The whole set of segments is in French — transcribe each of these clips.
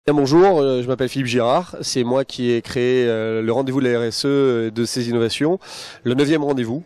Bien, bonjour, je m'appelle Philippe Girard, c'est moi qui ai créé le rendez-vous de la RSE de ces innovations, le 9e rendez-vous.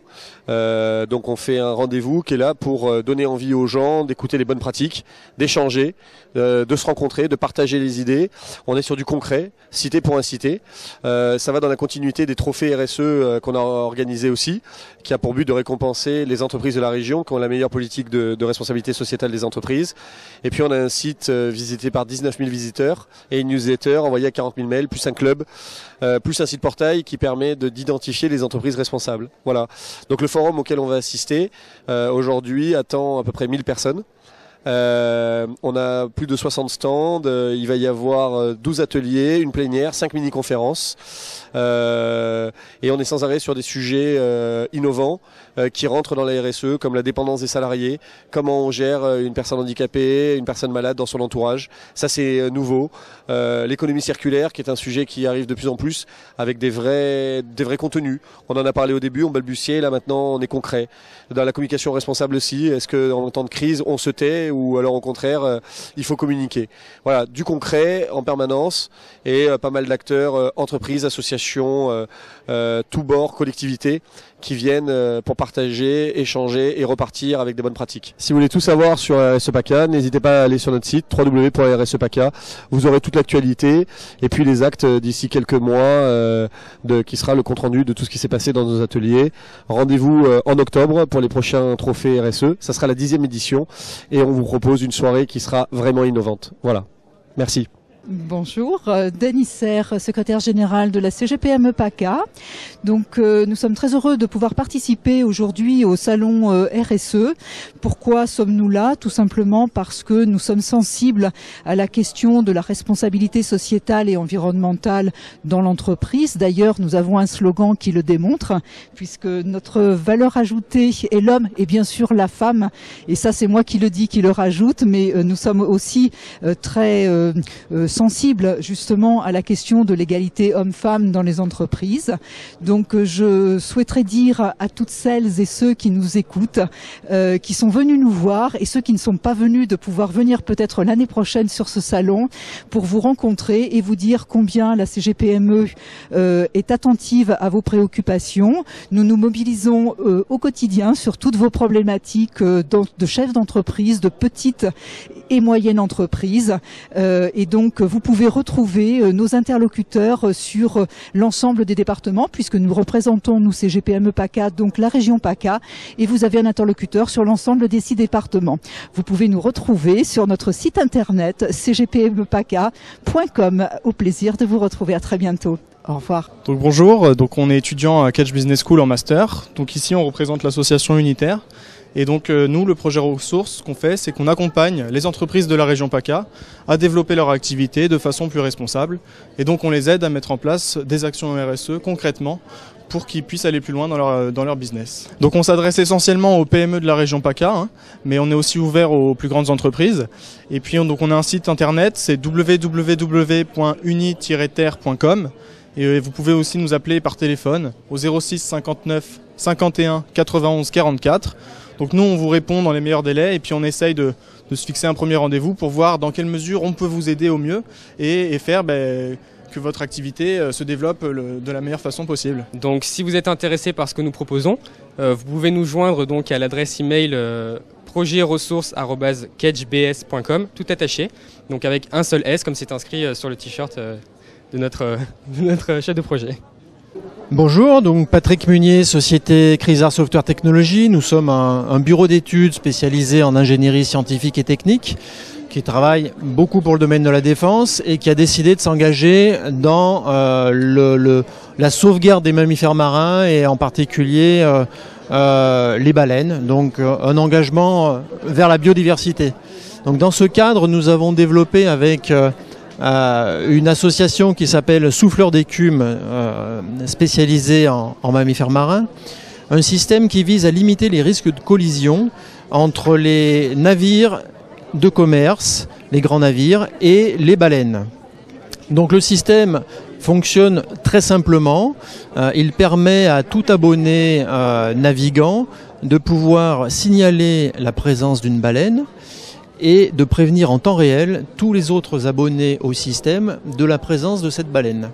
Donc on fait un rendez-vous qui est là pour donner envie aux gens d'écouter les bonnes pratiques, d'échanger, de se rencontrer, de partager les idées. On est sur du concret, cité pour inciter. Ça va dans la continuité des trophées RSE qu'on a organisés aussi, qui a pour but de récompenser les entreprises de la région qui ont la meilleure politique de responsabilité sociétale des entreprises. Et puis on a un site visité par 19 000 visiteurs et une newsletter envoyée à 40 000 mails, plus un club, plus un site portail qui permet d'identifier les entreprises responsables. Voilà. Donc le forum auquel on va assister aujourd'hui attend à peu près 1000 personnes. On a plus de 60 stands, il va y avoir 12 ateliers, une plénière, 5 mini-conférences et on est sans arrêt sur des sujets innovants qui rentrent dans la RSE, comme la dépendance des salariés, comment on gère une personne handicapée, une personne malade dans son entourage. Ça c'est nouveau. L'économie circulaire qui est un sujet qui arrive de plus en plus avec des vrais contenus. On en a parlé au début, on balbutiait, là maintenant on est concret. Dans la communication responsable aussi, est-ce qu'en temps de crise on se tait ou alors au contraire il faut communiquer. Voilà, du concret en permanence et pas mal d'acteurs, entreprises, associations, tous bords, collectivités qui viennent pour partager, échanger et repartir avec des bonnes pratiques. Si vous voulez tout savoir sur RSE PACA, n'hésitez pas à aller sur notre site www.rsepaca. Vous aurez toute l'actualité et puis les actes d'ici quelques mois qui sera le compte-rendu de tout ce qui s'est passé dans nos ateliers. Rendez-vous en octobre pour les prochains trophées RSE. Ça sera la 10e édition et on vous propose une soirée qui sera vraiment innovante. Voilà. Merci. Bonjour, Denis Serre, secrétaire général de la CGPME PACA. Donc nous sommes très heureux de pouvoir participer aujourd'hui au salon RSE. Pourquoi sommes-nous là? Tout simplement parce que nous sommes sensibles à la question de la responsabilité sociétale et environnementale dans l'entreprise. D'ailleurs, nous avons un slogan qui le démontre, puisque notre valeur ajoutée est l'homme et bien sûr la femme. Et ça, c'est moi qui le dis, qui le rajoute, mais nous sommes aussi très sensible justement à la question de l'égalité homme-femme dans les entreprises. Donc je souhaiterais dire à toutes celles et ceux qui nous écoutent, qui sont venus nous voir et ceux qui ne sont pas venus de pouvoir venir peut-être l'année prochaine sur ce salon pour vous rencontrer et vous dire combien la CGPME est attentive à vos préoccupations. Nous nous mobilisons au quotidien sur toutes vos problématiques de chefs d'entreprise, de petites et moyennes entreprises et donc vous pouvez retrouver nos interlocuteurs sur l'ensemble des départements puisque nous représentons, nous, CGPME PACA, donc la région PACA, et vous avez un interlocuteur sur l'ensemble des 6 départements. Vous pouvez nous retrouver sur notre site internet cgpmepaca.com. Au plaisir de vous retrouver. À très bientôt. Au revoir. Donc bonjour, donc on est étudiant à Catch Business School en master. Donc ici on représente l'association Unitaire. Et donc nous, le projet Ressources, ce qu'on fait, c'est qu'on accompagne les entreprises de la région PACA à développer leur activité de façon plus responsable. Et donc on les aide à mettre en place des actions RSE concrètement pour qu'ils puissent aller plus loin dans leur business. Donc on s'adresse essentiellement aux PME de la région PACA, mais on est aussi ouvert aux plus grandes entreprises. Et puis donc on a un site internet, c'est www.uni-terre.com. Et vous pouvez aussi nous appeler par téléphone au 06 59 51 91 44. Donc nous, on vous répond dans les meilleurs délais et puis on essaye de se fixer un premier rendez-vous pour voir dans quelle mesure on peut vous aider au mieux et faire que votre activité se développe de la meilleure façon possible. Donc si vous êtes intéressé par ce que nous proposons, vous pouvez nous joindre donc à l'adresse email projetressources@catchbs.com, tout attaché, donc avec un seul S comme c'est inscrit sur le t-shirt de notre chef de projet. Bonjour, donc Patrick Munier, société Crisar Software Technologies. Nous sommes un bureau d'études spécialisé en ingénierie scientifique et technique qui travaille beaucoup pour le domaine de la défense et qui a décidé de s'engager dans la sauvegarde des mammifères marins et en particulier les baleines, donc un engagement vers la biodiversité. Donc dans ce cadre, nous avons développé avec une association qui s'appelle Souffleurs d'écume, spécialisée en mammifères marins, un système qui vise à limiter les risques de collision entre les navires de commerce, les grands navires, et les baleines. Donc le système fonctionne très simplement, il permet à tout abonné navigant de pouvoir signaler la présence d'une baleine et de prévenir en temps réel tous les autres abonnés au système de la présence de cette baleine.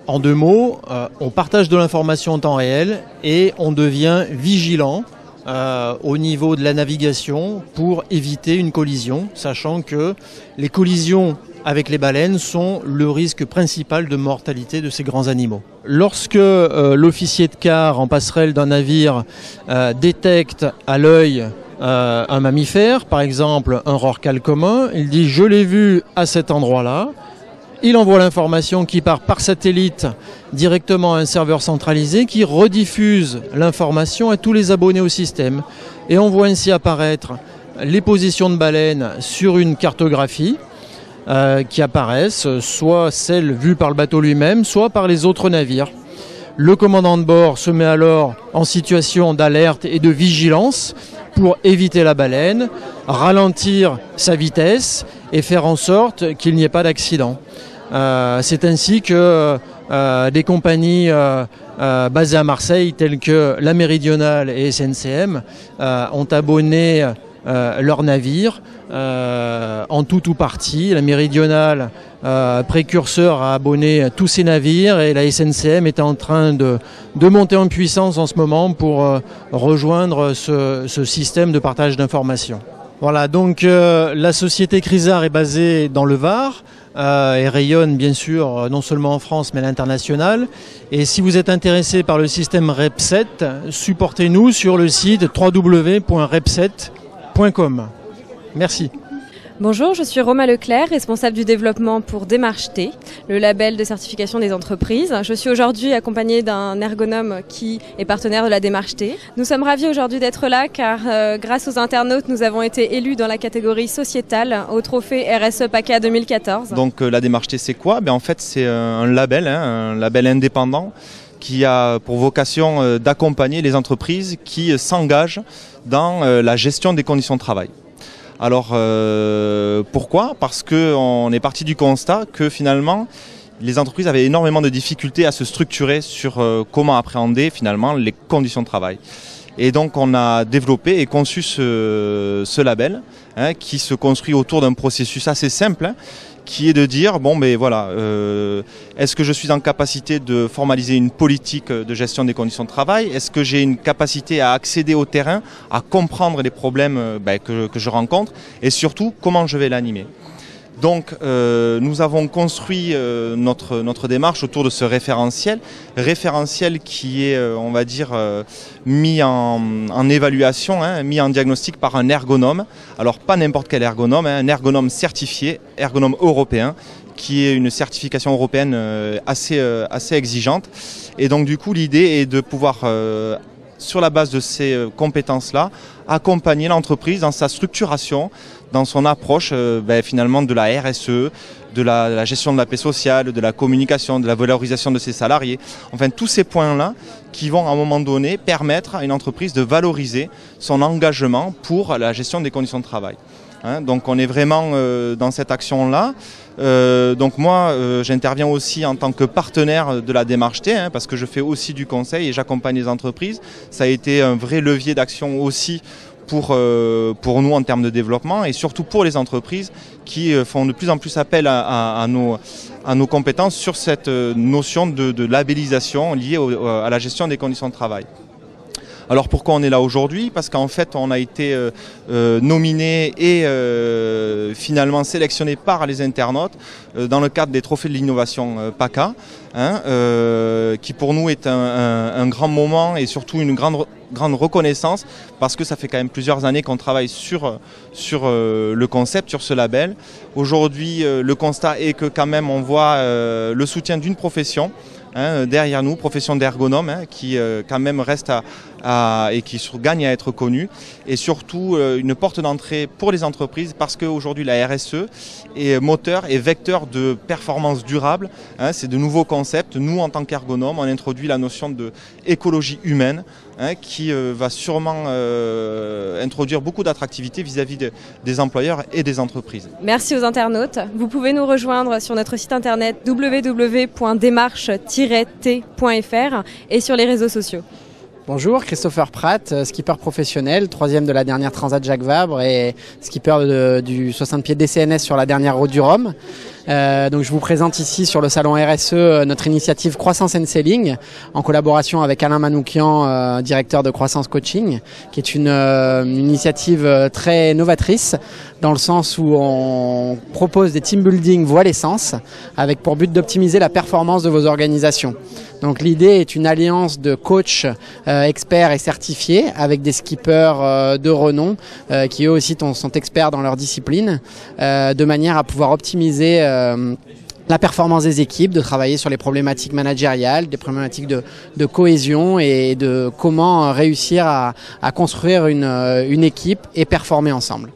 En 2 mots, on partage de l'information en temps réel et on devient vigilant au niveau de la navigation pour éviter une collision, sachant que les collisions avec les baleines sont le risque principal de mortalité de ces grands animaux. Lorsque l'officier de quart en passerelle d'un navire détecte à l'œil un mammifère, par exemple un rorqual commun, il dit « je l'ai vu à cet endroit-là ». Il envoie l'information qui part par satellite directement à un serveur centralisé qui rediffuse l'information à tous les abonnés au système. Et on voit ainsi apparaître les positions de baleines sur une cartographie qui apparaissent, soit celles vues par le bateau lui-même, soit par les autres navires. Le commandant de bord se met alors en situation d'alerte et de vigilance pour éviter la baleine, ralentir sa vitesse et faire en sorte qu'il n'y ait pas d'accident. C'est ainsi que des compagnies basées à Marseille, telles que la Méridionale et SNCM, ont abonné leurs navires en tout ou partie. La Méridionale, précurseur, a abonné tous ses navires et la SNCM est en train de monter en puissance en ce moment pour rejoindre ce système de partage d'informations. Voilà, donc la société Crisart est basée dans le Var et rayonne bien sûr non seulement en France mais à l'international. Et si vous êtes intéressé par le système REPSET, supportez-nous sur le site www.repset.com. Merci. Bonjour, je suis Roma Leclerc, responsable du développement pour Démarche T, le label de certification des entreprises. Je suis aujourd'hui accompagnée d'un ergonome qui est partenaire de la Démarche T. Nous sommes ravis aujourd'hui d'être là car grâce aux internautes, nous avons été élus dans la catégorie sociétale au trophée RSE PACA 2014. Donc la Démarche T, c'est quoi ? En fait, c'est un label indépendant qui a pour vocation d'accompagner les entreprises qui s'engagent dans la gestion des conditions de travail. Alors pourquoi ? Parce qu'on est parti du constat que finalement les entreprises avaient énormément de difficultés à se structurer sur comment appréhender finalement les conditions de travail. Et donc on a développé et conçu ce label qui se construit autour d'un processus assez simple qui est de dire, bon ben voilà, est-ce que je suis en capacité de formaliser une politique de gestion des conditions de travail ? Est-ce que j'ai une capacité à accéder au terrain, à comprendre les problèmes que je rencontre et surtout comment je vais l'animer ? Donc nous avons construit notre démarche autour de ce référentiel qui est, on va dire, mis en évaluation, mis en diagnostic par un ergonome. Alors pas n'importe quel ergonome, un ergonome certifié, ergonome européen, qui est une certification européenne assez exigeante. Et donc du coup l'idée est de pouvoir, sur la base de ces compétences-là, accompagner l'entreprise dans sa structuration, dans son approche finalement de la RSE, de la gestion de la paix sociale, de la communication, de la valorisation de ses salariés. Enfin, tous ces points-là qui vont à un moment donné permettre à une entreprise de valoriser son engagement pour la gestion des conditions de travail. Donc on est vraiment dans cette action-là. Donc moi, j'interviens aussi en tant que partenaire de la Démarche T, parce que je fais aussi du conseil et j'accompagne les entreprises. Ça a été un vrai levier d'action aussi pour nous en termes de développement et surtout pour les entreprises qui font de plus en plus appel à nos compétences sur cette notion de labellisation liée à la gestion des conditions de travail. Alors pourquoi on est là aujourd'hui ? Parce qu'en fait on a été nominé et finalement sélectionné par les internautes dans le cadre des trophées de l'innovation PACA, qui pour nous est un grand moment et surtout une grande reconnaissance parce que ça fait quand même plusieurs années qu'on travaille sur le concept, sur ce label. Aujourd'hui le constat est que quand même on voit le soutien d'une profession derrière nous, profession d'ergonome, qui quand même reste et qui gagne à être connue, et surtout une porte d'entrée pour les entreprises parce qu'aujourd'hui la RSE est moteur et vecteur de performance durable. C'est de nouveaux concepts. Nous, en tant qu'ergonome, on introduit la notion d'écologie humaine qui va sûrement introduire beaucoup d'attractivité vis-à-vis des employeurs et des entreprises. Merci aux internautes. Vous pouvez nous rejoindre sur notre site internet www.démarche-t.fr et sur les réseaux sociaux. Bonjour, Christopher Pratt, skipper professionnel, 3e de la dernière Transat Jacques Vabre et skipper du 60 pieds DCNS sur la dernière route du Rhum. Donc je vous présente ici sur le salon RSE notre initiative Croissance and Selling en collaboration avec Alain Manoukian, directeur de Croissance Coaching, qui est une initiative très novatrice dans le sens où on propose des team building voie l'essence avec pour but d'optimiser la performance de vos organisations. Donc l'idée est une alliance de coachs experts et certifiés avec des skippers de renom qui eux aussi sont experts dans leur discipline de manière à pouvoir optimiser la performance des équipes, de travailler sur les problématiques managériales, des problématiques de cohésion et de comment réussir à construire une équipe et performer ensemble.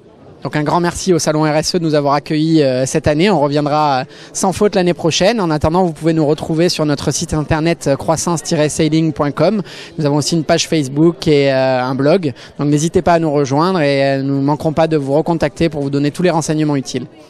Donc un grand merci au Salon RSE de nous avoir accueillis cette année. On reviendra sans faute l'année prochaine. En attendant, vous pouvez nous retrouver sur notre site internet croissance-sailing.com. Nous avons aussi une page Facebook et un blog. Donc n'hésitez pas à nous rejoindre et nous ne manquerons pas de vous recontacter pour vous donner tous les renseignements utiles.